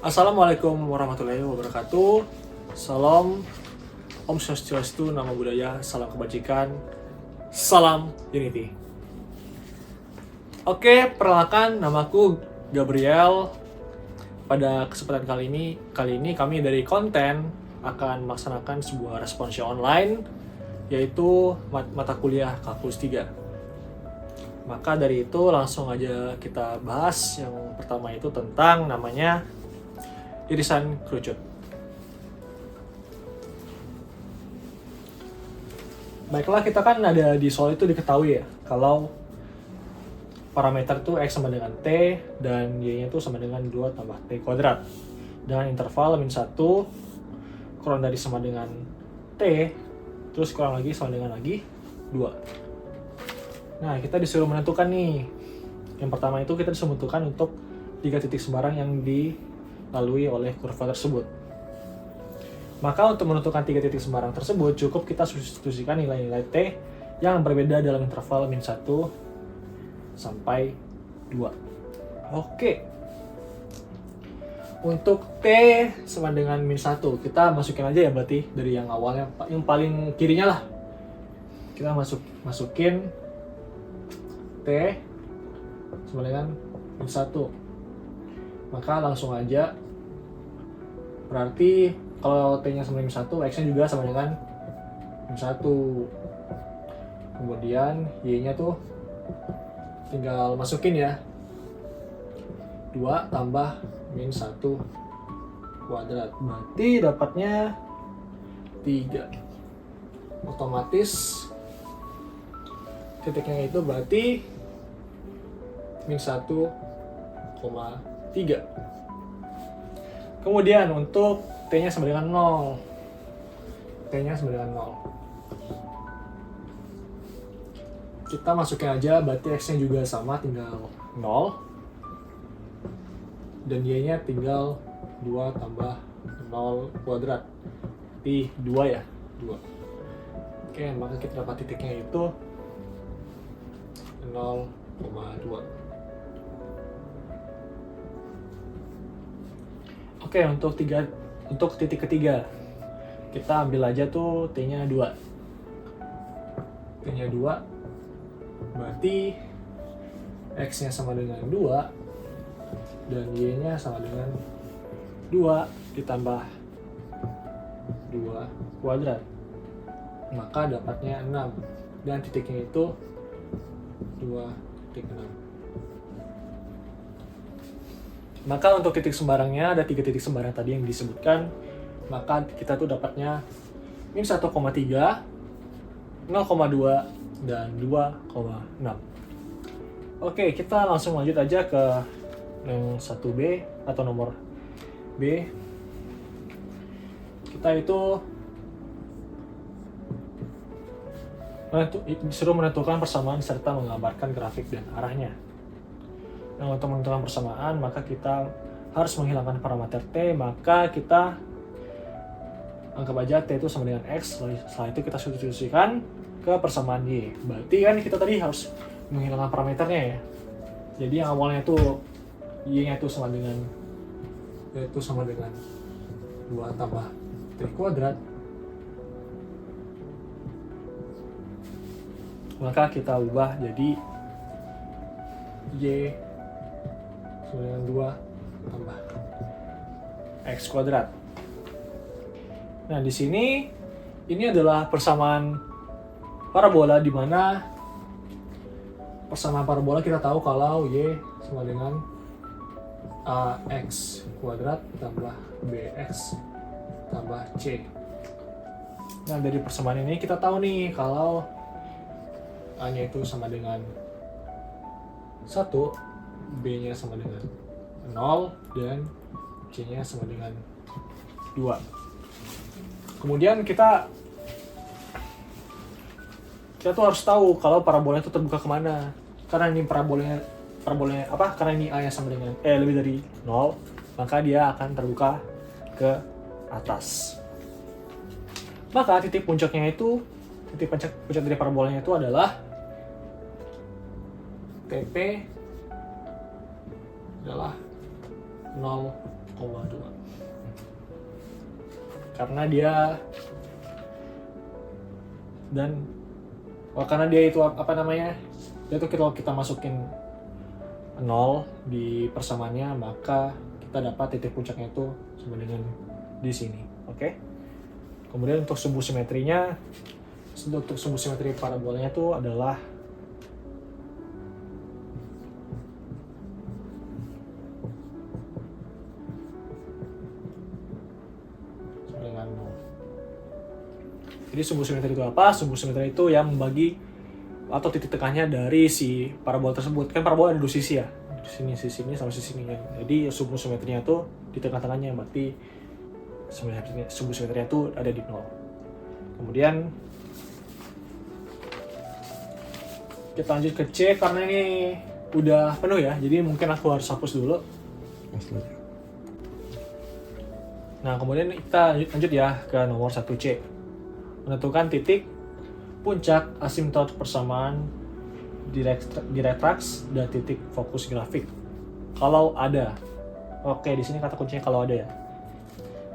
Assalamualaikum warahmatullahi wabarakatuh. Salam, Om Swastiastu, Namo Buddhaya, salam kebajikan, salam unity. Oke, perkenalkan, namaku Gabriel. Pada kesempatan kali ini kami dari konten akan melaksanakan sebuah responsio online, yaitu mata kuliah Kalkulus 3. Maka dari itu langsung aja kita bahas. Yang pertama itu tentang namanya irisan kerucut. Baiklah, kita kan ada di soal itu diketahui ya, kalau parameter itu X sama dengan T dan Y-nya itu sama dengan 2 tambah T kuadrat. Dengan interval min 1 kurang dari sama dengan T, terus kurang lagi sama dengan lagi 2. Nah, kita disuruh menentukan nih. Yang pertama itu kita disuruh menentukan untuk 3 titik sembarang yang dilalui oleh kurva tersebut. Maka untuk menentukan 3 titik sembarang tersebut, cukup kita substitusikan nilai-nilai T yang berbeda dalam interval min 1 sampai 2. Oke. Untuk T sama dengan min 1, kita masukin aja ya berarti dari yang awalnya, yang paling kirinya lah. Kita masukin T sama dengan min 1. Maka langsung aja, berarti kalau T-nya sama dengan min 1, X-nya juga sama dengan min 1. Kemudian Y-nya tuh tinggal masukin ya, 2 tambah min 1 kuadrat, berarti dapatnya 3. Otomatis titiknya itu berarti min 1,3. Kemudian untuk T-nya sama dengan 0. T-nya sama dengan 0. Kita masukin aja, berarti X-nya juga sama, tinggal 0. Dan Y-nya tinggal 2 tambah 0 kuadrat. Berarti 2 ya? 2. Oke, maka kita dapat titiknya itu 0,2. Oke, untuk titik ketiga, kita ambil aja tuh T-nya 2. T-nya 2, berarti X-nya sama dengan 2 dan Y-nya sama dengan 2 ditambah 2 kuadrat. Maka dapatnya 6 dan titiknya itu 2,6. Maka untuk titik sembarangnya ada 3 titik sembarang tadi yang disebutkan. Maka kita tuh dapatnya min 1,3, 0,2 dan 2,6. Oke, kita langsung lanjut aja ke yang 1B atau nomor B. Kita itu disuruh menentukan persamaan serta menggambarkan grafik dan arahnya. Nah, untuk menentukan persamaan, maka kita harus menghilangkan parameter T, maka kita anggap aja T itu sama dengan X, setelah itu kita substitusikan ke persamaan Y. Berarti kan kita tadi harus menghilangkan parameternya ya. Jadi yang awalnya itu Y-nya itu sama dengan 2 tambah T kuadrat. Maka kita ubah jadi Y sama dengan 2 tambah X kuadrat. Nah, di sini ini adalah persamaan parabola, di mana persamaan parabola kita tahu kalau Y sama dengan AX kuadrat tambah BX tambah C. Nah, dari persamaan ini kita tahu nih kalau A-nya itu sama dengan 1, B-nya sama dengan 0, dan C-nya sama dengan 2. Kemudian kita tuh harus tahu kalau parabola itu terbuka kemana. Karena ini parabolanya apa? Karena ini A-nya sama dengan lebih dari 0, maka dia akan terbuka ke atas. Maka titik puncak dari parabolanya itu adalah TP adalah 0,1. Karena dia itu apa namanya, dia tuh kalau kita masukin 0 di persamaannya, maka kita dapat titik puncaknya itu sama dengan di sini. Oke. Kemudian untuk sumbu simetrinya, untuk sumbu simetri parabolanya itu adalah sama dengan 0. Jadi sumbu simetri itu apa? Sumbu simetri itu yang membagi atau titik tekannya dari si parabola tersebut. Kan parabola ada 2 sisi ya, sini sisi ini sama sisi ini. Jadi sumbu simetrinya itu di tengah-tengahnya, berarti sumbu simetrinya itu ada di 0. Kemudian kita lanjut ke C, karena ini udah penuh ya, jadi mungkin aku harus hapus dulu. Nah, kemudian kita lanjut ya ke nomor 1C. Menentukan titik puncak asimtot persamaan diretraks dan titik fokus grafik. Kalau ada. Oke, di sini kata kuncinya kalau ada ya.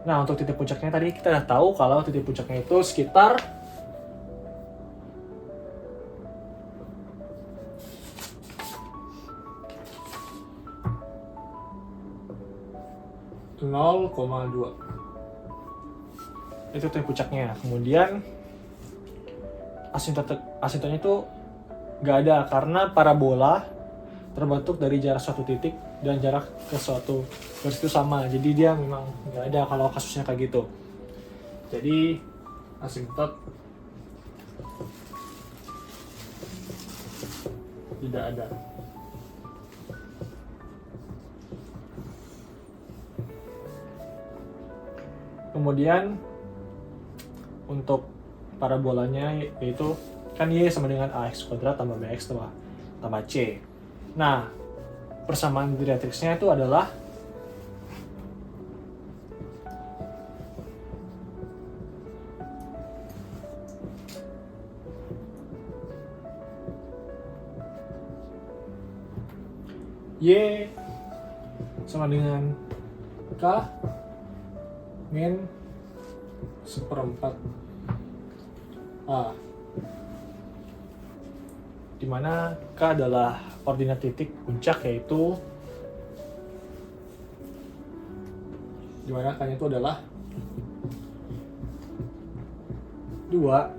Nah, untuk titik puncaknya tadi kita udah tahu kalau titik puncaknya itu sekitar (0,2). Itu titik puncaknya. Kemudian asintotnya itu nggak ada karena parabola terbentuk dari jarak suatu titik dan jarak ke suatu garis itu sama. Jadi dia memang nggak ada kalau kasusnya kayak gitu. Jadi asintot tidak ada. Kemudian untuk parabolanya yaitu kan Y sama dengan AX kuadrat tambah BX tambah C. Nah, persamaan diretriksnya itu adalah Y sama dengan K min 1/4 A, dimana K adalah koordinat titik puncak, yaitu dimana K-nya itu adalah 2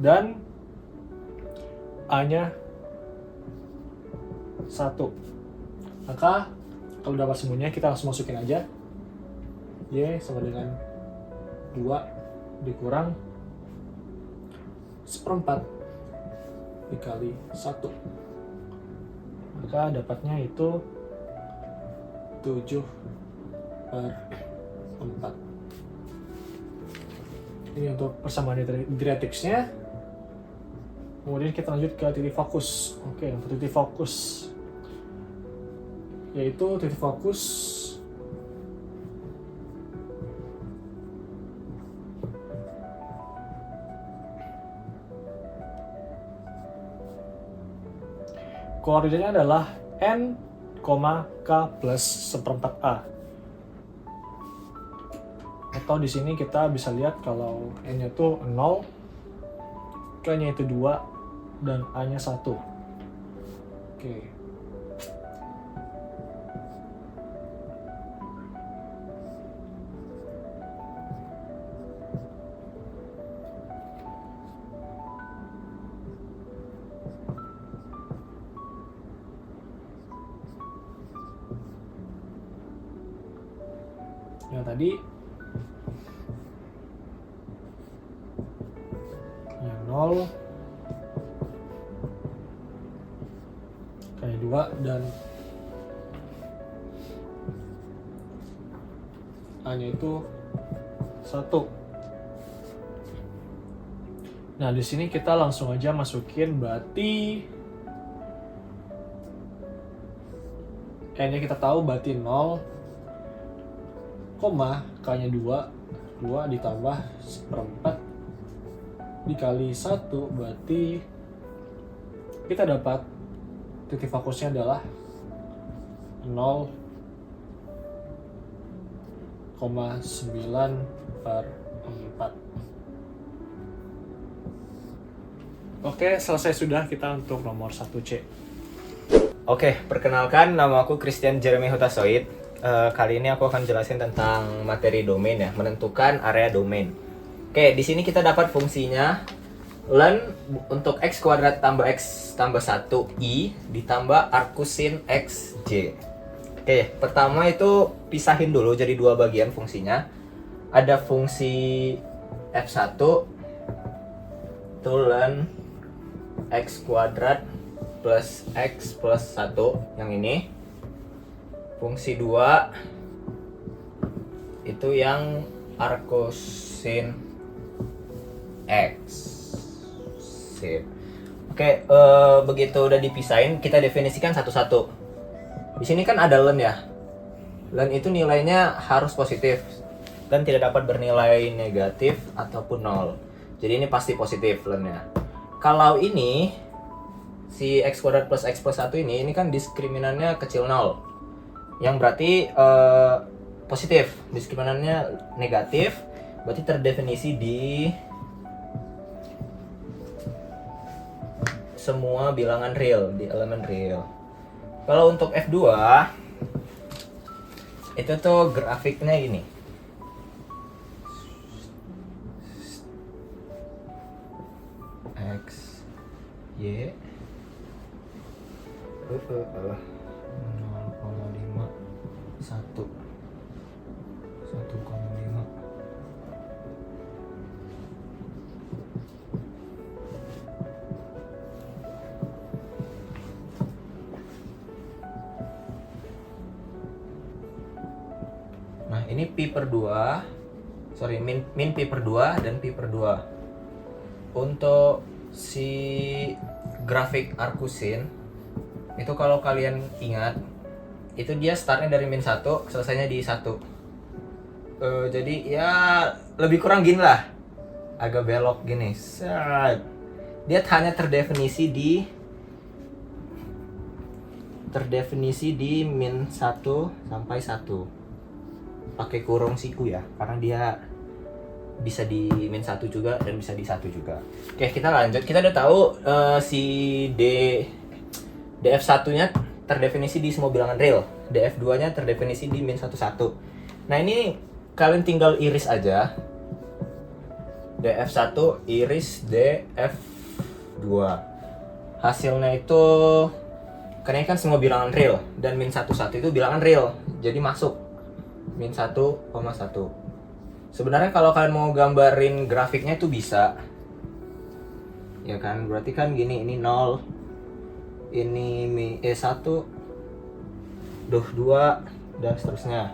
dan A-nya 1. Maka kalau dapat semuanya kita langsung masukin aja. Y sama dengan 2 dikurang 1/4 dikali 1. Maka dapatnya itu 7/4. Ini untuk persamaan diretriksnya. Kemudian kita lanjut ke titik fokus. Oke, untuk titik fokus yaitu titik fokus koordinatnya adalah N, K plus 1/4 A. Atau di sini kita bisa lihat kalau N-nya itu 0, K-nya itu 2, dan A-nya 1. Oke. Yang tadi yang 0 kayak 2 dan A-nya itu 1. Nah, di sini kita langsung aja masukin, berarti N-nya kita tahu berarti 0, K-nya 2 ditambah 1/4 dikali 1, berarti kita dapat titik fokusnya adalah 0, 4,9/4. Oke, selesai sudah kita untuk nomor 1C. Oke, perkenalkan nama aku Christian Jeremy Hutasoid. Kali ini aku akan jelasin tentang materi domain ya, menentukan area domain. Oke, di sini kita dapat fungsinya len untuk x kuadrat tambah x tambah 1i ditambah arcsin xj. Oke, pertama itu pisahin dulu jadi dua bagian fungsinya. Ada fungsi f1 itu len x kuadrat plus x plus 1 yang ini. Fungsi 2 itu yang arcsin x. Sip. Oke, begitu udah dipisahin, kita definisikan satu-satu. Di sini kan ada len ya. Len itu nilainya harus positif dan tidak dapat bernilai negatif ataupun nol. Jadi ini pasti positif lennya. Kalau ini si x kuadrat plus x plus 1 ini kan diskriminannya kecil 0. Yang berarti positif. Diskriminannya negatif, berarti terdefinisi di semua bilangan real, di elemen real. Kalau untuk F2 itu tuh grafiknya gini. X Y 0,5 1 1,5. Nah, ini pi per 2. Sorry, min pi per 2 dan pi per 2. Untuk si grafik arcsin itu kalau kalian ingat, itu dia startnya dari min 1, selesainya di 1. Jadi ya lebih kurang gini lah. Agak belok gini. Dia hanya terdefinisi di min 1 sampai 1. Pakai kurung siku ya, karena dia bisa di min 1 juga dan bisa di 1 juga. Oke, kita lanjut. Kita udah tahu si df1-nya terdefinisi di semua bilangan real. df2-nya terdefinisi di min 1, 1. Nah, ini kalian tinggal iris aja. df1 iris df2. Hasilnya itu karena ini kan semua bilangan real dan min 1, 1 itu bilangan real. Jadi masuk min 1,1. Sebenarnya kalau kalian mau gambarin grafiknya itu bisa. Ya kan, berarti kan gini, ini 0, ini 1, 2 dan seterusnya.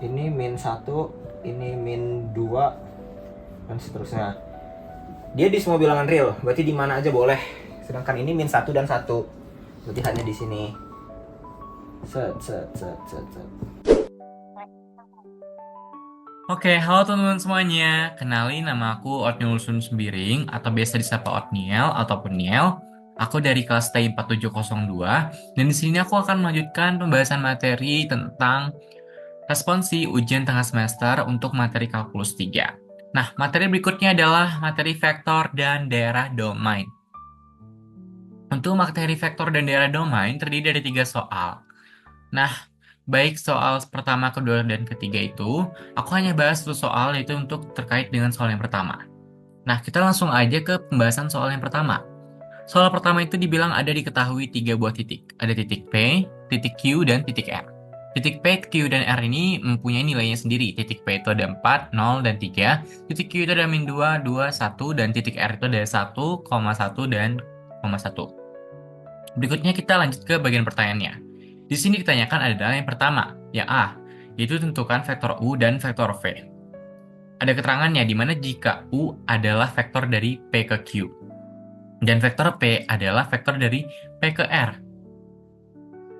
Ini min 1, ini min 2 dan seterusnya. Dia di semua bilangan real, berarti di mana aja boleh. Sedangkan ini min 1 dan 1. Berarti hanya di sini. Set. Oke, halo teman-teman semuanya. Kenalin, nama aku Otniel Sun Sembiring atau biasa disapa Otniel ataupun Niel. Aku dari kelas TI 4702 dan di sini aku akan melanjutkan pembahasan materi tentang responsi ujian tengah semester untuk materi kalkulus 3. Nah, materi berikutnya adalah materi vektor dan daerah domain. Untuk materi vektor dan daerah domain terdiri dari 3 soal. Nah, baik soal pertama, kedua, dan ketiga itu, aku hanya bahas satu soal, yaitu untuk terkait dengan soal yang pertama. Nah, kita langsung aja ke pembahasan soal yang pertama. Soal pertama itu dibilang ada diketahui 3 buah titik. Ada titik P, titik Q, dan titik R. Titik P, Q, dan R ini mempunyai nilainya sendiri. Titik P itu ada 4, 0, dan 3. Titik Q itu ada min 2, 2, 1, dan titik R itu ada 1,1 dan 1. Berikutnya kita lanjut ke bagian pertanyaannya. Di sini ditanyakan adalah yang pertama, yang A, yaitu tentukan vektor U dan vektor V. Ada keterangannya di mana jika U adalah vektor dari P ke Q, dan vektor P adalah vektor dari P ke R.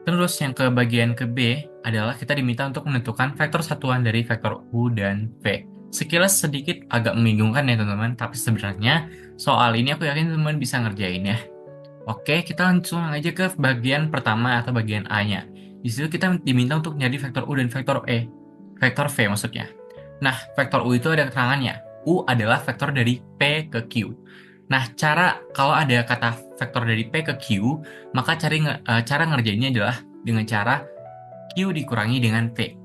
Terus yang ke bagian ke B adalah kita diminta untuk menentukan vektor satuan dari vektor U dan V. Sekilas sedikit agak membingungkan ya teman-teman, tapi sebenarnya soal ini aku yakin teman-teman bisa ngerjain ya. Oke, kita langsung aja ke bagian pertama atau bagian A-nya. Di situ kita diminta untuk nyari vektor U dan vektor E. vektor V maksudnya. Nah, vektor U itu ada keterangannya. U adalah vektor dari P ke Q. Nah, kalau ada kata vektor dari P ke Q, maka cara ngerjainnya adalah dengan cara Q dikurangi dengan P.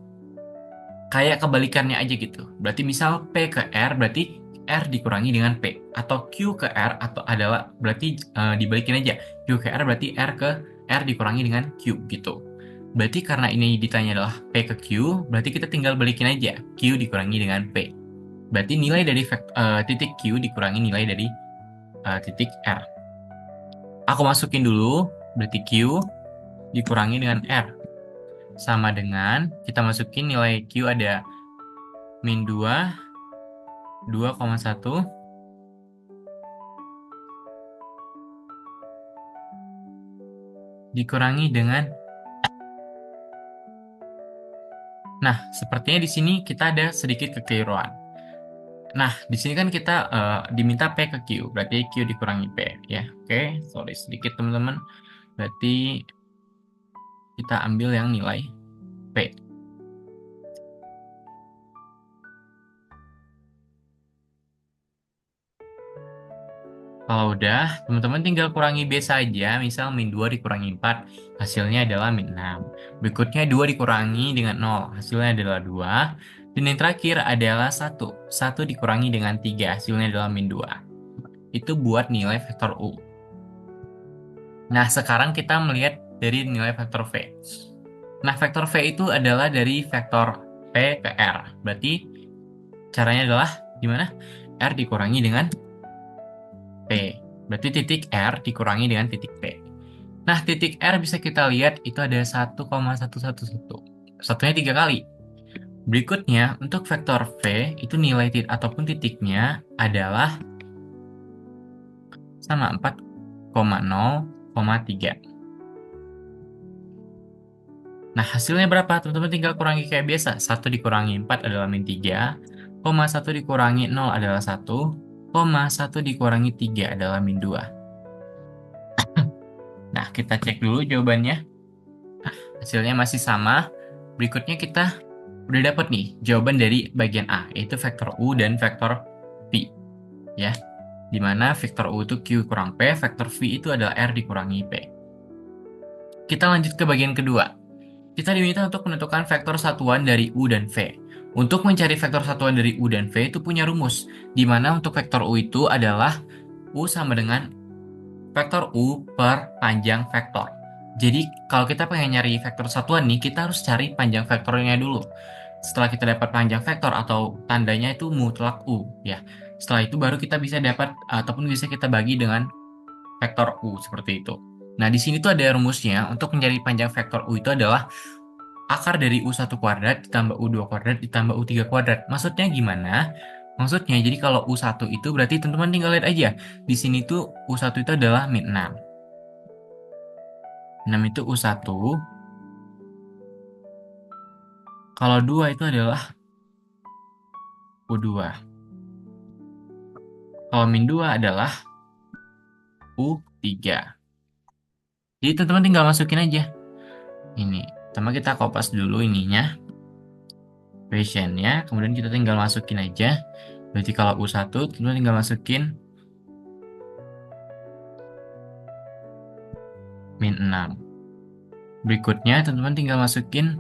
Kayak kebalikannya aja gitu. Berarti misal P ke R, berarti R dikurangi dengan P. Atau Q ke R, atau adalah berarti dibalikin aja. Q ke R berarti R ke R dikurangi dengan Q gitu. Berarti karena ini ditanya adalah P ke Q, berarti kita tinggal balikin aja. Q dikurangi dengan P. Berarti nilai dari titik Q dikurangi nilai dari titik R. Aku masukin dulu, berarti Q dikurangi dengan R. Sama dengan, kita masukin nilai Q ada min 2, 2,1, dikurangi dengan. Nah, sepertinya di sini kita ada sedikit kekeliruan. Nah, di sini kan kita diminta P ke Q, berarti Q dikurangi P, ya. Oke, sorry sedikit teman-teman. Berarti kita ambil yang nilai P. Kalau udah, teman-teman tinggal kurangi B saja, misal min 2 dikurangi 4, hasilnya adalah min 6. Berikutnya 2 dikurangi dengan 0, hasilnya adalah 2. Dan yang terakhir adalah 1. 1 dikurangi dengan 3, hasilnya adalah min 2. Itu buat nilai vektor U. Nah, sekarang kita melihat dari nilai vektor V. Nah, vektor V itu adalah dari vektor P ke R. Berarti caranya adalah gimana? R dikurangi dengan P. Berarti titik R dikurangi dengan titik P. Nah, titik R bisa kita lihat itu ada 1,111. Satunya 3 kali. Berikutnya, untuk vektor V, itu nilai ataupun titiknya adalah sama 4,0,3. Nah, hasilnya berapa? Teman-teman tinggal kurangi kayak biasa. 1 dikurangi 4 adalah min 3, 1 dikurangi 0 adalah 1, 1 dikurangi 3 adalah min 2. Nah, kita cek dulu jawabannya. Hasilnya masih sama. Berikutnya kita udah dapat nih jawaban dari bagian A, yaitu vektor U dan vektor V. Ya, dimana vektor U itu Q kurang P, vektor V itu adalah R dikurangi P. Kita lanjut ke bagian kedua. Kita diminta untuk menentukan vektor satuan dari U dan V. Untuk mencari vektor satuan dari U dan V itu punya rumus, di mana untuk vektor U itu adalah U sama dengan vektor U per panjang vektor. Jadi kalau kita pengen nyari vektor satuan nih, kita harus cari panjang vektornya dulu. Setelah kita dapat panjang vektor atau tandanya itu mutlak U, ya. Setelah itu baru kita bisa dapat ataupun bisa kita bagi dengan vektor U seperti itu. Nah, di sini tuh ada rumusnya. Untuk mencari panjang vektor U itu adalah akar dari U1 kuadrat ditambah U2 kuadrat ditambah U3 kuadrat. Maksudnya gimana? Maksudnya, jadi kalau U1 itu berarti teman-teman tinggal lihat aja. Di sini tuh U1 itu adalah min 6. 6 itu U1. Kalau 2 itu adalah U2. Kalau min 2 adalah U3. Jadi teman-teman tinggal masukin aja. Ini. Pertama kita kopas dulu ininya. Equationnya. Kemudian kita tinggal masukin aja. Berarti kalau U1, teman-teman tinggal masukin min 6. Berikutnya, teman-teman tinggal masukin.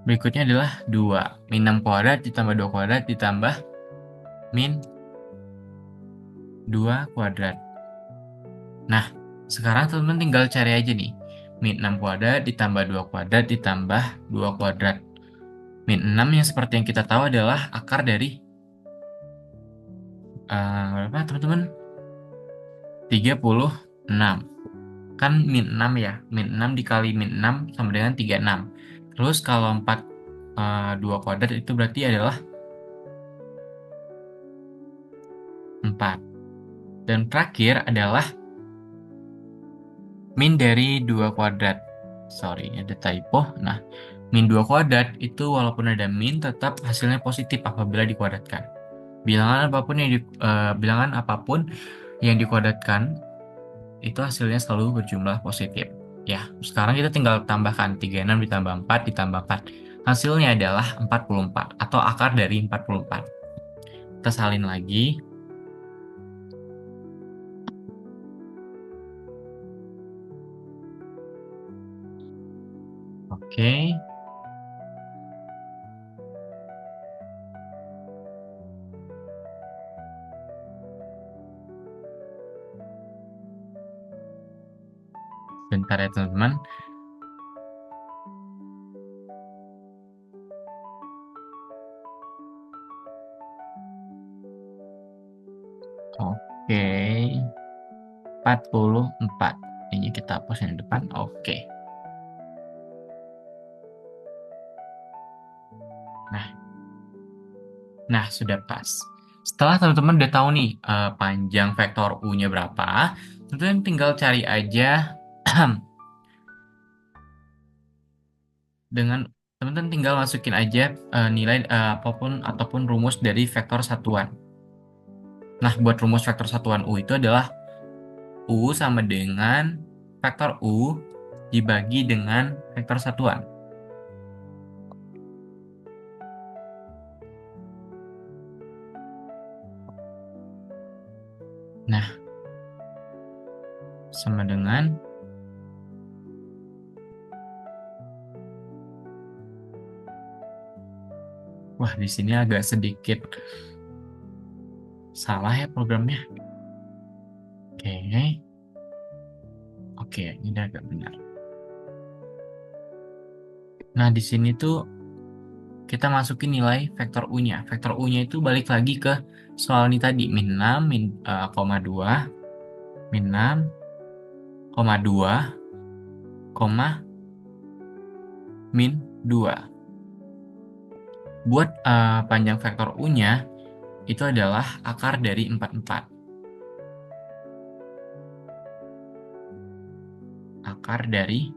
Berikutnya adalah 2. Min 6 kuadrat ditambah 2 kuadrat ditambah min 2 kuadrat. Nah, sekarang teman-teman tinggal cari aja nih. Min 6 kuadrat ditambah 2 kuadrat ditambah 2 kuadrat. Min 6 yang seperti yang kita tahu adalah akar dari berapa teman-teman? 36. Kan min 6 ya. Min 6 dikali min 6 sama dengan 36. Terus kalau 2 kuadrat itu berarti adalah 4. Dan terakhir adalah min dari 2 kuadrat. Sorry, ada typo. Nah, min 2 kuadrat itu walaupun ada min tetap hasilnya positif apabila dikuadratkan. Bilangan apapun yang dikuadratkan itu hasilnya selalu berjumlah positif. Ya, sekarang kita tinggal tambahkan 36 ditambah 4 ditambah 4. Hasilnya adalah 44 atau akar dari 44. Kita salin lagi. Oke. Bentar ya teman-teman. Oke. 44. Ini kita hapus yang depan. Oke. Nah, sudah pas. Setelah teman-teman udah tahu nih panjang vektor U-nya berapa, teman-teman tinggal cari aja dengan teman-teman tinggal masukin aja nilai apapun ataupun rumus dari vektor satuan. Nah, buat rumus vektor satuan U itu adalah U sama dengan vektor U dibagi dengan vektor satuan. Nah, sama dengan wah, di sini agak sedikit salah ya programnya. Oke, ini udah agak benar. Nah, di sini tuh kita masukin nilai vektor U-nya. Vektor U-nya itu balik lagi ke soal ini tadi, min 6, koma 2, min 6, koma 2, koma, min 2. Buat panjang vektor U-nya, itu adalah akar dari 44. Akar dari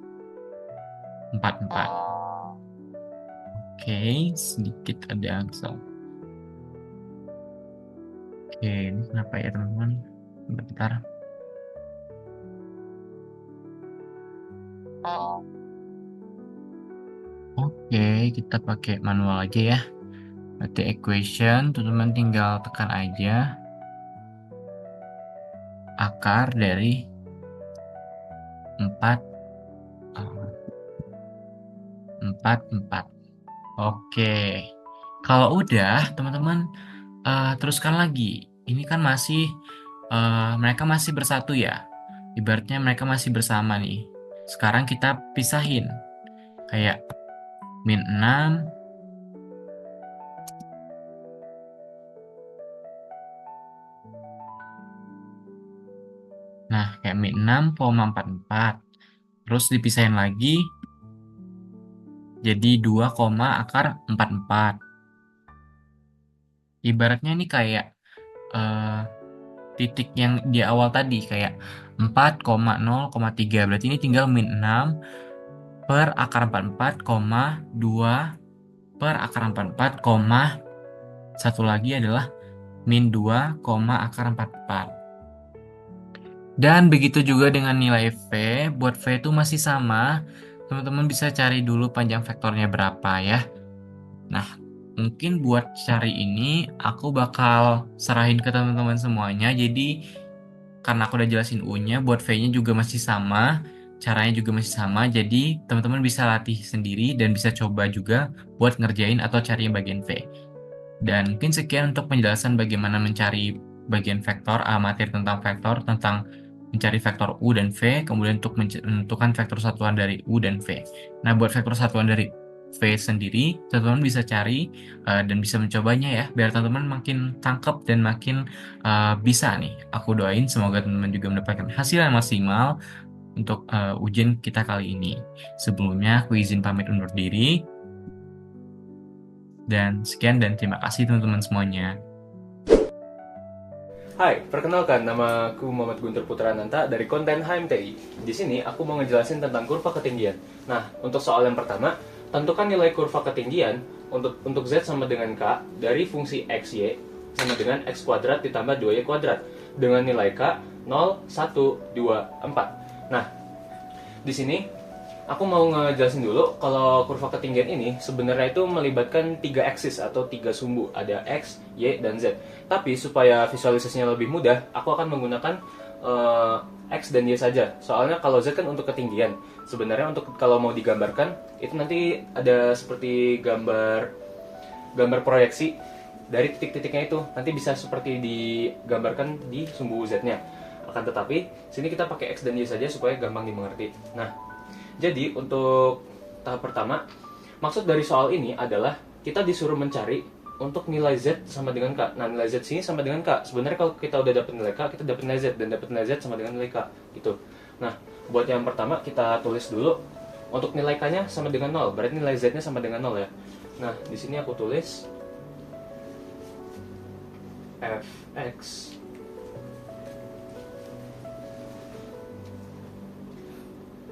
44. Oke, sedikit ada Excel. Oke, ini kenapa ya teman-teman? Bentar. Oke, kita pakai manual aja ya. Berarti equation, teman-teman tinggal tekan aja akar dari 4, 4. Oke, kalau udah teman-teman teruskan lagi. Ini kan masih mereka masih bersatu ya. Ibaratnya mereka masih bersama nih. Sekarang kita pisahin. Kayak min 6. Nah, kayak min 6,44. Terus dipisahin lagi. Jadi 2, akar 44. Ibaratnya ini kayak titik yang di awal tadi. Kayak 4,0,3. Berarti ini tinggal min 6 per akar 44, 2 per akar 44, satu lagi adalah min 2, akar 44. Dan begitu juga dengan nilai V. Buat V itu masih sama. Teman-teman bisa cari dulu panjang vektornya berapa ya. Nah, mungkin buat cari ini aku bakal serahin ke teman-teman semuanya. Jadi karena aku udah jelasin U-nya, buat V-nya juga masih sama. Caranya juga masih sama. Jadi teman-teman bisa latih sendiri dan bisa coba juga buat ngerjain atau cari yang bagian V. Dan mungkin sekian untuk penjelasan bagaimana mencari bagian vektor, materi tentang vektor, tentang mencari vektor U dan V, kemudian untuk menentukan vektor satuan dari U dan V. Nah, buat vektor satuan dari V sendiri, teman-teman bisa cari dan bisa mencobanya ya, biar teman-teman makin tangkap dan makin bisa nih. Aku doain semoga teman-teman juga mendapatkan hasil yang maksimal untuk ujian kita kali ini. Sebelumnya, aku izin pamit undur diri. Dan sekian dan terima kasih teman-teman semuanya. Hai, perkenalkan nama aku Muhammad Guntur Putrananta dari konten HMTI. Di sini aku mau ngejelasin tentang kurva ketinggian. Nah, untuk soal yang pertama, tentukan nilai kurva ketinggian untuk Z sama dengan K dari fungsi XY sama dengan X kuadrat ditambah 2Y kuadrat dengan nilai K 0, 1, 2, 4. Nah, di sini aku mau ngejelasin dulu kalau kurva ketinggian ini sebenarnya itu melibatkan 3 aksis atau 3 sumbu, ada X, Y, dan Z. Tapi supaya visualisasinya lebih mudah, aku akan menggunakan X dan Y saja. Soalnya kalau Z kan untuk ketinggian. Sebenarnya untuk kalau mau digambarkan, itu nanti ada seperti gambar proyeksi dari titik-titiknya itu. Nanti bisa seperti digambarkan di sumbu Z-nya. Akan tetapi, sini kita pakai X dan Y saja supaya gampang dimengerti. Nah, jadi untuk tahap pertama, maksud dari soal ini adalah kita disuruh mencari untuk nilai Z sama dengan K. Nah, nilai Z sini sama dengan K. Sebenarnya kalau kita udah dapat nilai K, kita dapat nilai Z, dan dapat nilai Z sama dengan nilai K gitu. Nah, buat yang pertama kita tulis dulu untuk nilai K-nya sama dengan 0. Berarti nilai Z-nya sama dengan 0 ya. Nah, di sini aku tulis fx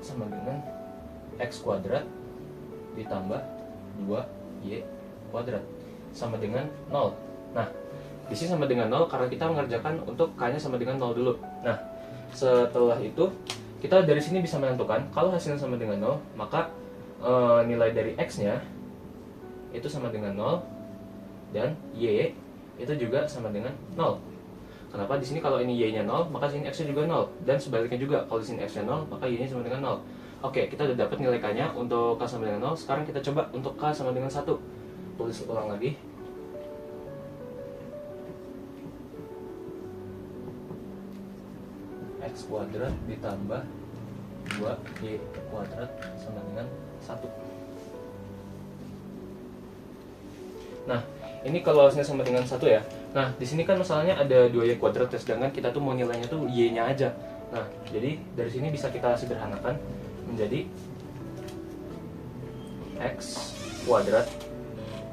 sama dengan x kuadrat ditambah 2y kuadrat sama dengan 0. Nah, di sini sama dengan 0 karena kita mengerjakan untuk k-nya sama dengan 0 dulu. Nah, setelah itu kita dari sini bisa menentukan kalau hasilnya sama dengan 0, maka nilai dari x-nya itu sama dengan 0 dan y itu juga sama dengan 0. Kenapa? Di sini kalau ini y-nya 0, maka sini x-nya juga 0. Dan sebaliknya juga, kalau di sini x-nya 0, maka y-nya sama dengan 0. Oke, kita udah dapat nilai k-nya untuk k sama dengan 0. Sekarang kita coba untuk k sama dengan 1. Tulis ulang lagi. X kuadrat ditambah 2y kuadrat sama dengan 1. Nah, ini kalau hasilnya sama dengan 1 ya. Nah, di sini kan masalahnya ada 2y kuadrat, sedangkan kita tuh mau nilainya tuh y-nya aja. Nah, jadi dari sini bisa kita sederhanakan menjadi x kuadrat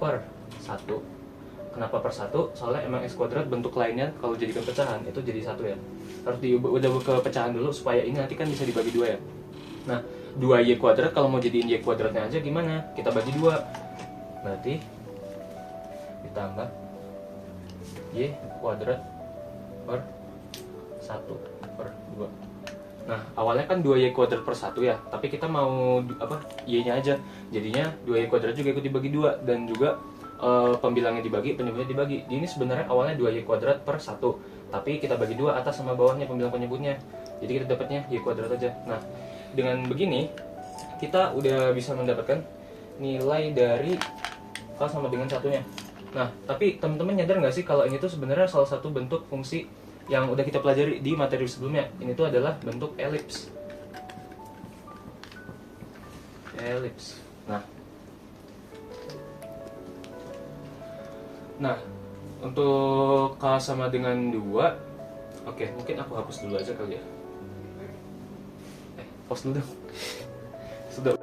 per 1. Kenapa per 1? Soalnya emang x kuadrat bentuk lainnya kalau jadikan pecahan itu jadi 1 ya. Harus diubah ke pecahan dulu supaya ini nanti kan bisa dibagi 2 ya. Nah, 2y kuadrat kalau mau jadiin y kuadratnya aja gimana? Kita bagi 2. Berarti ditambah y kuadrat per 1 per 2. Nah, awalnya kan 2y kuadrat per 1 ya, tapi kita mau y-nya aja. Jadinya 2y kuadrat juga ikut dibagi 2, dan juga pembilangnya dibagi, penyebutnya dibagi. Jadi ini sebenarnya awalnya 2y kuadrat per 1, tapi kita bagi 2 atas sama bawahnya pembilang penyebutnya. Jadi kita dapatnya y kuadrat aja. Nah, dengan begini kita udah bisa mendapatkan nilai dari k sama dengan 1-nya. Nah, tapi teman-teman nyadar nggak sih kalau ini tuh sebenarnya salah satu bentuk fungsi yang udah kita pelajari di materi sebelumnya. Ini tuh adalah bentuk elips. Elips. Nah, untuk k sama dengan 2, oke, mungkin aku hapus dulu aja kali ya. Pause dulu dong. Sudah.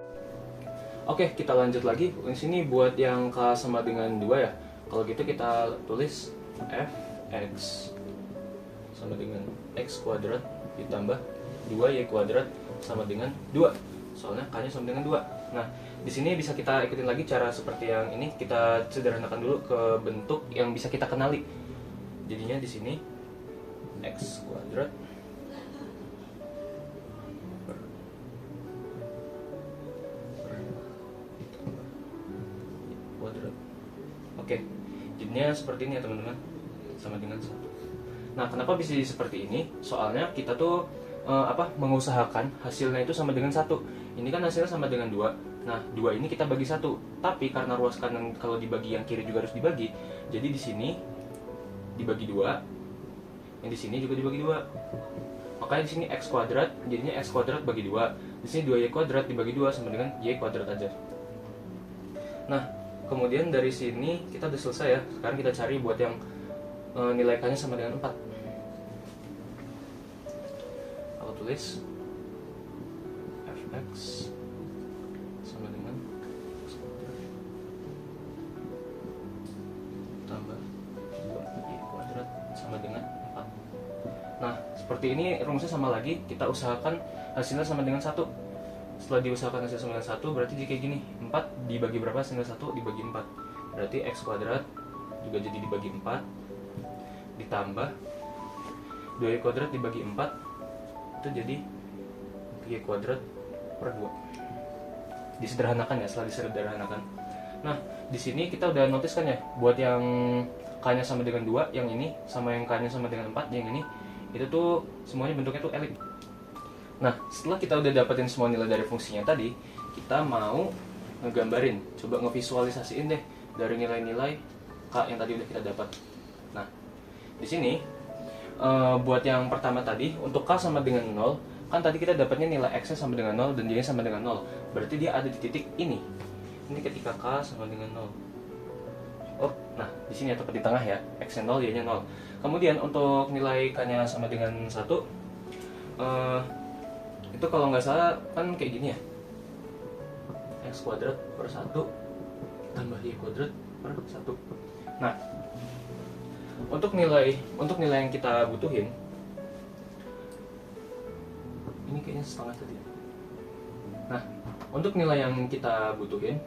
Oke, kita lanjut lagi. Di sini buat yang k sama dengan 2 ya. Kalau gitu kita tulis fx sama dengan x kuadrat ditambah 2y kuadrat sama dengan 2. Soalnya k-nya sama dengan 2. Nah, di sini bisa kita ikutin lagi cara seperti yang ini. Kita sederhanakan dulu ke bentuk yang bisa kita kenali. Jadinya di sini x kuadrat kuadrat. Oke, jadinya seperti ini ya teman-teman, sama dengan 1. Nah, kenapa bisa seperti ini? Soalnya kita tuh mengusahakan hasilnya itu sama dengan 1. Ini kan hasilnya sama dengan 2. Nah, 2 ini kita bagi 1. Tapi karena ruas kanan kalau dibagi yang kiri juga harus dibagi, jadi di sini dibagi 2, yang di sini juga dibagi 2. Makanya di sini x kuadrat jadinya x kuadrat bagi 2. Di sini 2y kuadrat dibagi 2 sama dengan y kuadrat aja. Nah, kemudian dari sini kita udah selesai ya. Sekarang kita cari buat yang nilai k-nya sama dengan 4. Aku tulis fx sama dengan x kuadrat tambah 2y kuadrat sama dengan 4. Nah, seperti ini rumusnya sama lagi. Kita usahakan hasilnya sama dengan 1. Setelah diusahakan hasil sama dengan 1, berarti jadi kayak gini. 4 dibagi berapa? Hasilnya 1 dibagi 4. Berarti x kuadrat juga jadi dibagi 4 ditambah 2y kuadrat dibagi 4 itu jadi y kuadrat per 2. disederhanakan ya, setelah disederhanakan. Nah, di sini kita udah notice kan ya, buat yang k-nya sama dengan 2, yang ini, sama yang k-nya sama dengan 4, yang ini, itu tuh semuanya bentuknya tuh elips. Nah, setelah kita udah dapetin semua nilai dari fungsinya tadi, kita mau ngegambarin, coba ngevisualisasiin deh dari nilai-nilai k yang tadi udah kita dapat. Nah, di sini buat yang pertama tadi, untuk k sama dengan 0, kan tadi kita dapatnya nilai x-nya sama dengan 0 dan y-nya sama dengan 0. Berarti dia ada di titik ini. Ini ketika k sama dengan 0. Oh, nah di sini atau di tengah ya, x-nya 0, y-nya 0. Kemudian untuk nilai k-nya sama dengan 1, itu kalau nggak salah kan kayak gini ya. X kuadrat per 1 tambah y kuadrat per 1. Nah, untuk nilai yang kita butuhin, ini kayaknya setengah tadi. Nah, untuk nilai yang kita butuhin,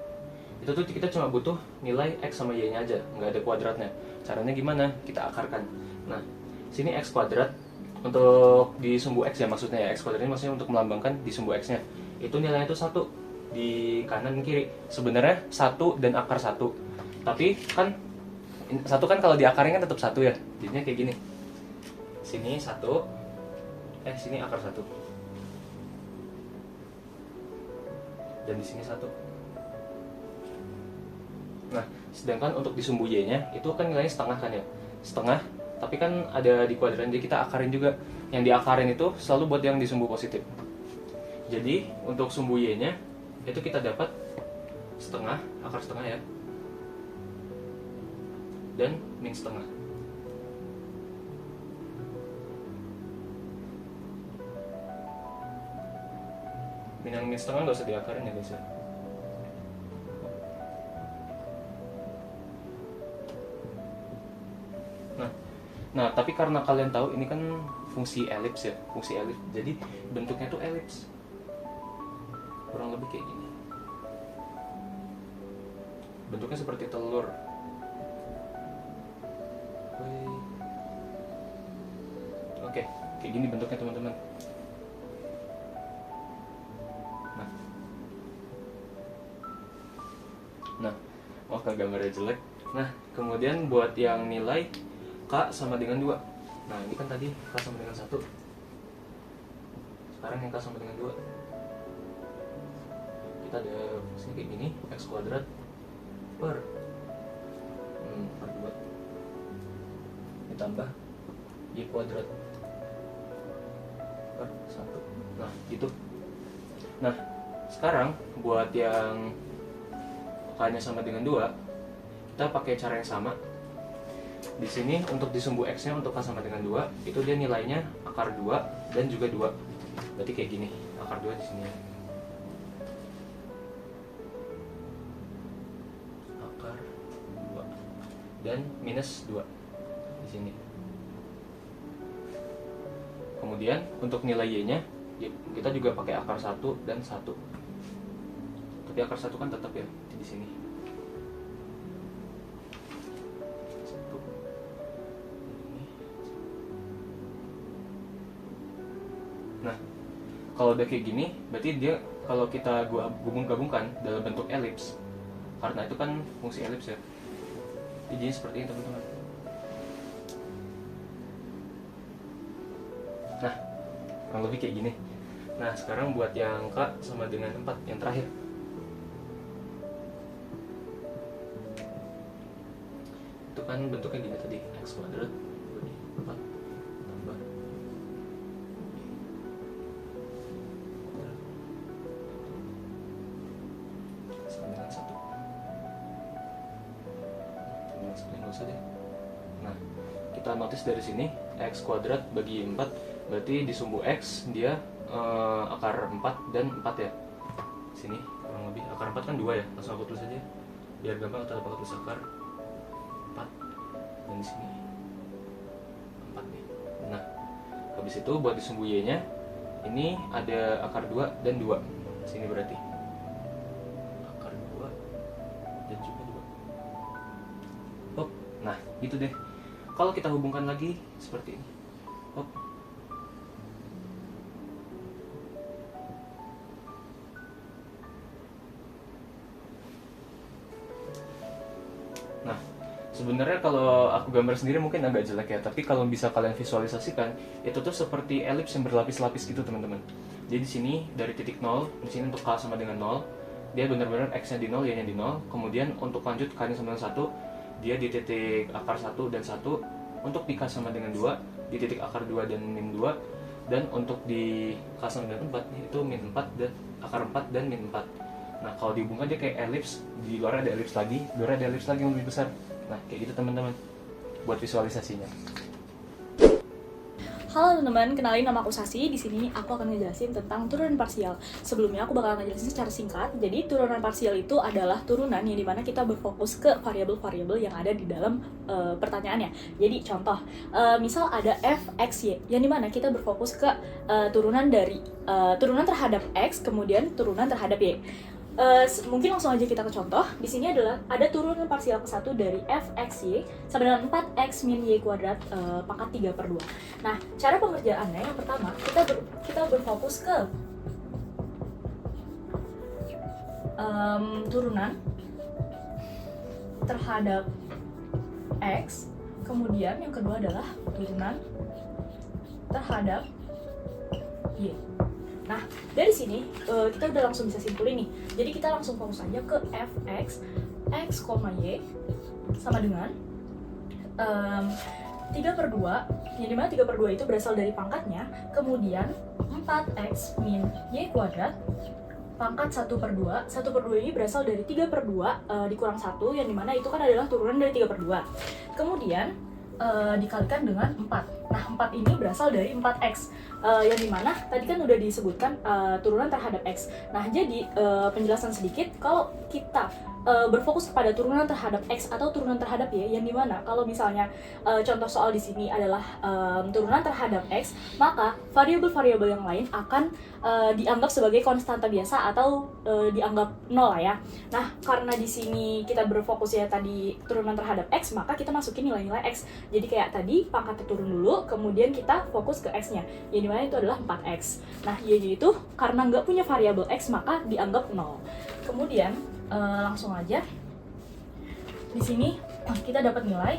itu tuh kita cuma butuh nilai x sama y-nya aja, nggak ada kuadratnya. Caranya gimana? Kita akarkan. Nah, sini x kuadrat untuk di sumbu x ya, maksudnya ya, x kuadrat ini maksudnya untuk melambangkan di sumbu x-nya. Itu nilainya itu 1 di kanan dan kiri. Sebenarnya 1 dan akar 1. Tapi kan 1 kan kalau diakarin kan tetap 1 ya. Jadinya kayak gini. Sini 1, sini akar 1. Dan di sini 1. Nah, sedangkan untuk di sumbu y-nya itu kan nilainya setengah kan ya. Setengah, tapi kan ada di kuadran, jadi kita akarin juga. Yang diakarin itu selalu buat yang di sumbu positif. Jadi, untuk sumbu y-nya itu kita dapat setengah, akar setengah ya. Dan min setengah. Min setengah nggak usah diakarin ya guys ya. Nah, tapi karena kalian tahu ini kan fungsi elips ya, fungsi elips. Jadi bentuknya tuh elips. Kurang lebih kayak gini. Bentuknya seperti telur. Oke, kayak gini bentuknya teman-teman. Nah, gambarnya jelek. Nah, kemudian buat yang nilai k sama dengan 2. Nah, ini kan tadi k sama dengan 1. Sekarang yang k sama dengan 2. Kita ada fungsi kayak gini, x kuadrat per 2 ditambah y kuadrat per 1. Nah, gitu. Nah, sekarang buat yang k-nya sama dengan 2, kita pakai cara yang sama. Di sini untuk di sumbu x-nya untuk k sama dengan 2, itu dia nilainya akar 2 dan juga 2. Berarti kayak gini, akar 2 di sini. Akar 2 dan minus 2 di sini. Kemudian untuk nilai y-nya kita juga pakai akar 1 dan 1. Tapi akar 1 kan tetap ya di sini. Nah, kalau udah kayak gini, berarti dia kalau kita gabungkan dalam bentuk elips, karena itu kan fungsi elips ya. Jadi seperti ini teman-teman. Nah, kurang lebih kayak gini. Nah, sekarang buat yang k sama dengan 4, yang terakhir. Itu kan bentuknya gini tadi, x kuadrat bagi 4 tambah sama dengan 1. Dengan 1 nggak usah deh. Nah, kita notice dari sini x kuadrat bagi 4, berarti di sumbu x dia akar 4 dan 4 ya. Sini kurang lebih akar 4 kan 2 ya, langsung aku tulis aja biar gampang. Kita pakai tulis akar 4 dan di sini 4 nih. Nah, habis itu buat di sumbu y-nya ini ada akar 2 dan 2. Sini berarti akar 2 dan juga 2. Hop. Nah, gitu deh. Kalau kita hubungkan lagi seperti ini. Hop. Sebenarnya kalau aku gambar sendiri mungkin agak jelek ya, tapi kalau bisa kalian visualisasikan, itu tuh seperti elips yang berlapis-lapis gitu teman-teman. Jadi di sini dari titik 0, di sini untuk K sama dengan 0, dia benar-benar X-nya di 0, Y-nya di 0. Kemudian untuk lanjut K-nya sama dengan 1, dia di titik akar 1 dan 1. Untuk di K sama dengan 2, di titik akar 2 dan min 2. Dan untuk di K sama dengan 4, itu min 4 dan akar 4 dan min 4. Nah kalau dihubungkan dia kayak elips, di luar ada elips lagi, di luar ada elips lagi yang lebih besar. Nah, kayak gitu teman-teman, buat visualisasinya. Halo teman-teman, kenalin nama aku Sasi. Di sini aku akan ngejelasin tentang turunan parsial. Sebelumnya aku bakal ngejelasin secara singkat. Jadi turunan parsial itu adalah turunan yang dimana kita berfokus ke variabel-variabel yang ada di dalam pertanyaannya. Jadi contoh, misal ada f, x, y, yang dimana kita berfokus ke turunan dari turunan terhadap x, kemudian turunan terhadap y. Mungkin langsung aja kita ke contoh. Di sini adalah ada turunan parsial ke-1 dari fxy sama dengan 4x min y kuadrat pangkat 3/2. Nah, cara pengerjaannya yang pertama, kita berfokus ke turunan terhadap x, kemudian yang kedua adalah turunan terhadap y. Nah, dari sini kita udah langsung bisa simpulin nih. Jadi kita langsung fokus aja ke fx, x, y sama dengan 3/2, yang dimana 3/2 itu berasal dari pangkatnya, kemudian 4x min y kuadrat pangkat 1/2. 1/2 ini berasal dari 3/2 dikurang 1, yang dimana itu kan adalah turunan dari 3/2. Kemudian dikalikan dengan 4. Nah, 4 ini berasal dari 4x, yang dimana tadi kan udah disebutkan turunan terhadap x. Nah, jadi penjelasan sedikit, kalau kita berfokus kepada turunan terhadap x atau turunan terhadap y, yang dimana kalau misalnya contoh soal di sini adalah turunan terhadap x, maka variabel-variabel yang lain akan dianggap sebagai konstanta biasa atau dianggap 0 lah ya. Nah, karena di sini kita berfokus ya tadi turunan terhadap x, maka kita masukin nilai-nilai x. Jadi kayak tadi pangkatnya turun dulu, kemudian kita fokus ke x-nya, yang dimana itu adalah 4x. Nah, y itu karena nggak punya variabel x, maka dianggap 0. Kemudian langsung aja di sini kita dapat nilai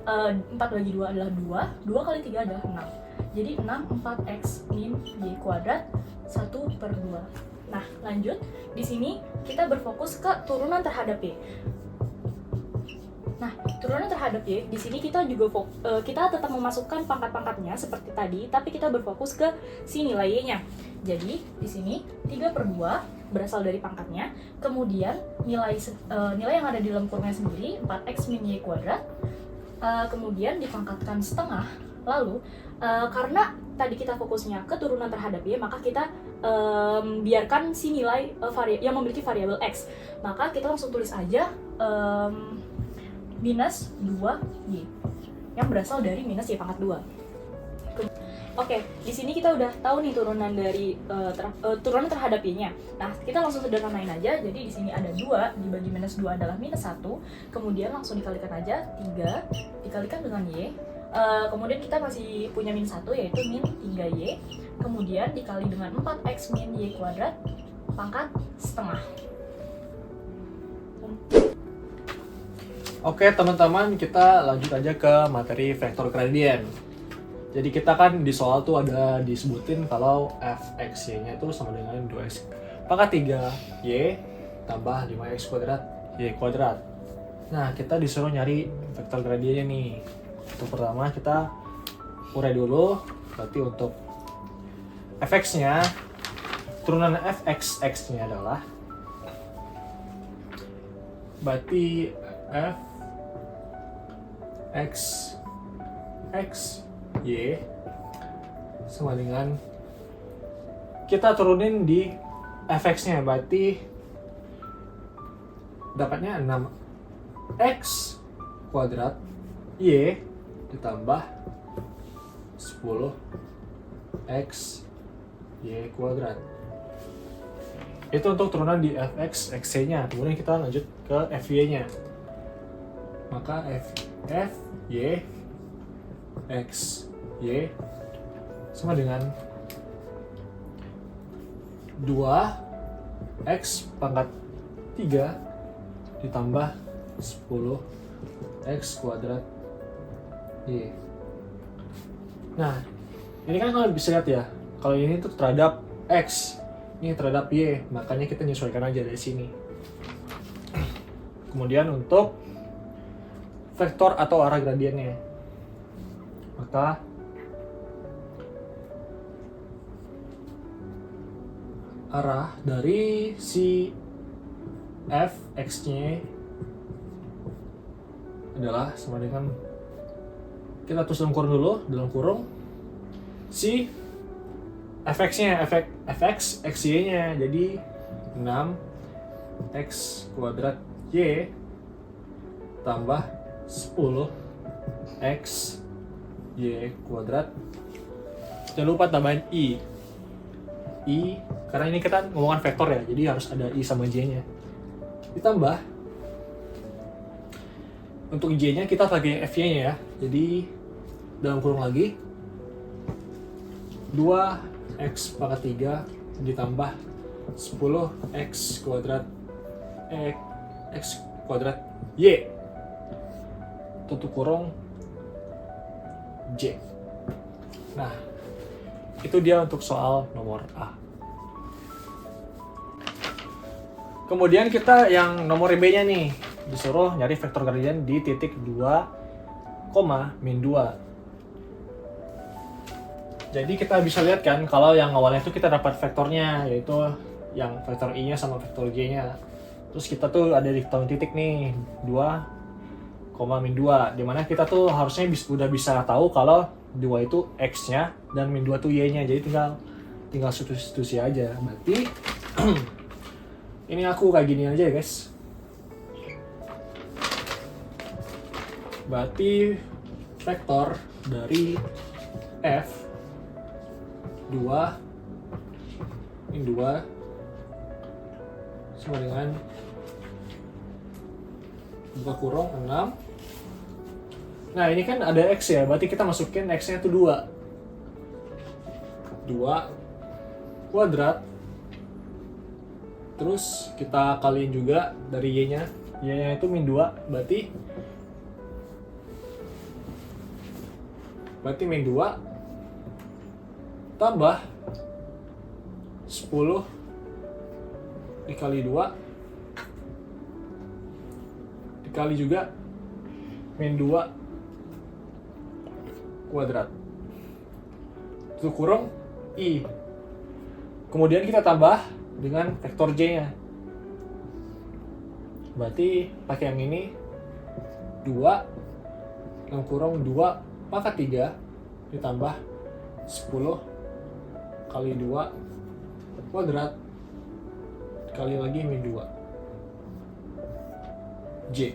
4 bagi 2 adalah 2, 2 kali 3 adalah 6. Jadi 6 4x min y kuadrat 1/2. Nah, lanjut di sini kita berfokus ke turunan terhadap y. Nah, turunan terhadap y di sini kita juga kita tetap memasukkan pangkat-pangkatnya seperti tadi, tapi kita berfokus ke si nilai y-nya. Jadi di sini 3/2 berasal dari pangkatnya, kemudian nilai yang ada di dalam kurungnya sendiri 4x min y kuadrat, kemudian dipangkatkan setengah. Lalu karena tadi kita fokusnya ke turunan terhadap y, maka kita biarkan si nilai yang memiliki variabel x, maka kita langsung tulis aja minus 2y yang berasal dari minus y pangkat 2. Oke, di sini kita udah tahu nih turunan dari turunan terhadap y-nya. Nah, kita langsung sederhanain aja. Jadi di sini ada 2 dibagi minus 2 adalah minus 1. Kemudian langsung dikalikan aja 3 dikalikan dengan y. Kemudian kita masih punya min 1 yaitu min 3y. Kemudian dikali dengan 4x min y kuadrat pangkat setengah. Oke teman-teman, kita lanjut aja ke materi vektor gradien. Jadi kita kan di soal tuh ada disebutin kalau fx-y-nya itu sama dengan 2x pangkat 3y tambah 5x kuadrat y kuadrat. Nah, kita disuruh nyari vektor gradiennya nih. Untuk pertama kita urai dulu, berarti untuk fx-nya, turunan fx-x-nya adalah berarti f x x y sama dengan kita turunin di fx-nya, berarti dapatnya 6x kuadrat y ditambah 10x y kuadrat. Itu untuk turunan di fx x-nya. Kemudian kita lanjut ke fy-nya. Maka f y x y sama dengan 2x pangkat 3 ditambah 10 X kuadrat Y. Nah, ini kan kalian bisa lihat ya, kalau ini tuh terhadap X, ini terhadap Y, makanya kita menyesuaikan aja dari sini. Kemudian untuk vektor atau arah gradiennya, maka arah dari si f x-nya adalah sama dengan, kita tulis dalam kurung dulu, dalam kurung si fx-nya, fx xy-nya, jadi 6 x kuadrat y tambah 10 x y kuadrat. Jangan lupa tambahin i, karena ini kita ngomongin vektor ya, jadi harus ada i sama j-nya. Ditambah untuk j-nya kita pakai fy-nya ya, jadi dalam kurung lagi 2x pangkat 3 ditambah 10x kuadrat x kuadrat y tutup kurung j. Nah, itu dia untuk soal nomor A. Kemudian kita yang nomor B-nya nih, disuruh nyari vektor gradien di titik 2, min 2. Jadi kita bisa lihat kan, kalau yang awalnya itu kita dapat vektornya, yaitu yang vektor i-nya sama vektor j-nya. Terus kita tuh ada di titik nih, 2, min 2, dimana kita tuh harusnya udah bisa tahu kalau 2 itu x-nya dan min 2 tuh y-nya, jadi tinggal substitusi aja. Berarti ini aku kayak gini aja ya guys. Berarti vektor dari f 2 min 2 sama dengan buka kurung 6. Nah ini kan ada x ya, berarti kita masukin x-nya itu 2 kuadrat, terus kita kaliin juga dari y-nya itu min 2, berarti min 2 tambah 10 dikali 2 dikali juga min 2 kuadrat itu kurung i. Kemudian kita tambah dengan vektor j-nya. Berarti pakai yang ini 2 dalam kurung 2 pangkat 3 ditambah 10 kali 2 kuadrat kali lagi min 2 J.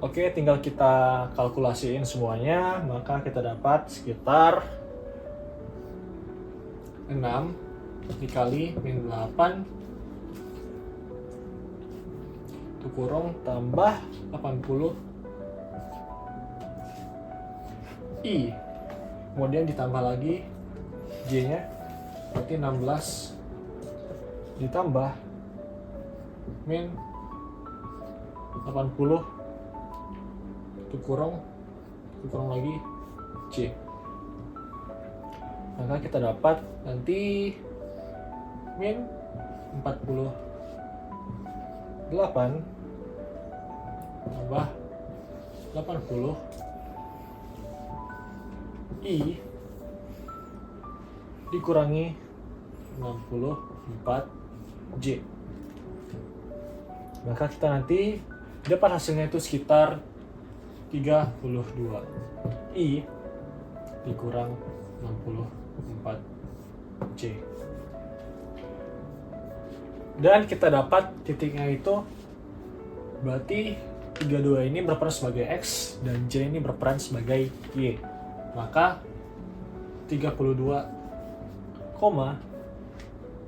Oke, tinggal kita kalkulasiin semuanya, maka kita dapat sekitar 6 dikali min 8 itu kurung tambah 80 I, kemudian ditambah lagi J-nya, berarti 16 ditambah min 80 itu kurang lagi C. Maka kita dapat nanti min 48 tambah 80 I dikurangi 64 J. Maka kita nanti dapat hasilnya itu sekitar 32 I dikurang 64 J. Dan kita dapat titiknya itu berarti 32 ini berperan sebagai X dan J ini berperan sebagai Y. Maka 32,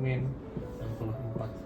min 64